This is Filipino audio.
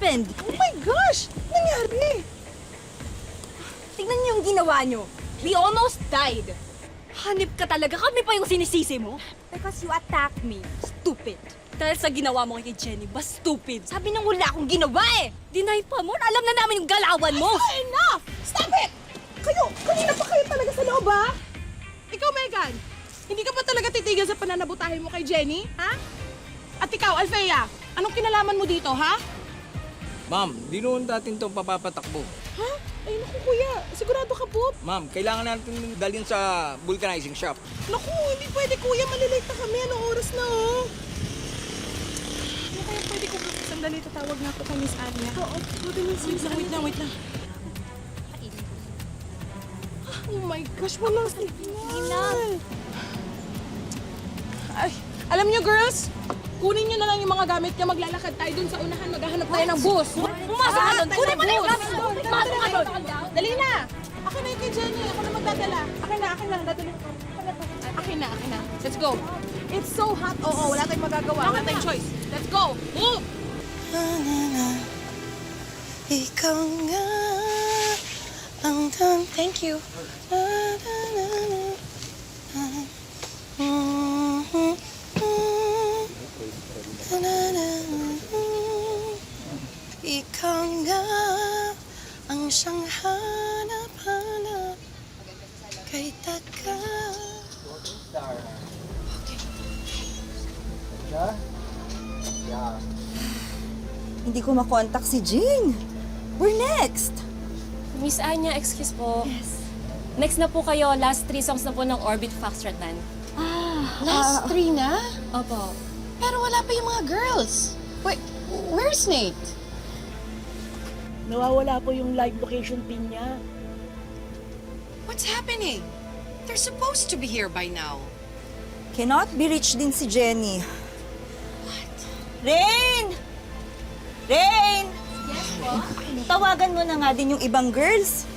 happened? Oh my gosh! Nangyari? Tingnan niyo yung ginawa niyo. We almost died. Hanip ka talaga. Kami pa yung sinisisi mo. Because you attacked me. Stupid. Dahil sa ginawa mo kay Jenny, ba stupid? Sabi nang wala akong ginawa eh. Deny pa mo. Alam na namin yung galawan mo. Enough! Stop it! Kanina pa kayo talaga sa loob, ha? Ikaw, Megan, hindi ka ba talaga titigil sa pananabutahin mo kay Jenny, ha? At ikaw, Althea, anong kinalaman mo dito, ha? Ma'am, di noon natin itong papapatakbo. Ha? Ay, naku, kuya. Sigurado ka po? Ma'am, kailangan natin dalhin sa vulcanizing shop. Naku, hindi pwede, kuya. Malilate na kami. Anong oras na, oh? Ano kaya pwede ko sandali tatawag nga ako kay Miss Anya? Oo, wait lang, wait lang. Oh my gosh, walang signal. Ay, alam niyo, girls, kunin niyo na lang yung mga gamit niya. Maglalakad tayo dun sa unahan. Maghahanap tayo ng bus. Pumasok ka doon. Kunin mo na yung gamit mo. Pumasok ka doon. Dali na! Akin na yung kay Jenny. Ako na magdadala. Akin na. Dadali. Akin na. Let's go. It's so hot. Oo, wala tayong magagawa. Wala tayong choice. Let's go. Move! Ikaw nga ang thank you. Ikaw nga ang siyang hanap-hanap kay Taka. Hindi ko makontak si Jing. We're next. Miss Anya, excuse po. Yes. Next na po kayo, last 3 songs na po ng Orbit Foxtrot Band. Last 3 na? Opo. Pero wala pa yung mga girls. Wait, where's Nate? Nawawala po yung live location pin niya. What's happening? They're supposed to be here by now. Cannot be reached din si Jenny. What? Rain! Rain! Yes po? Tawagan mo na nga din yung ibang girls.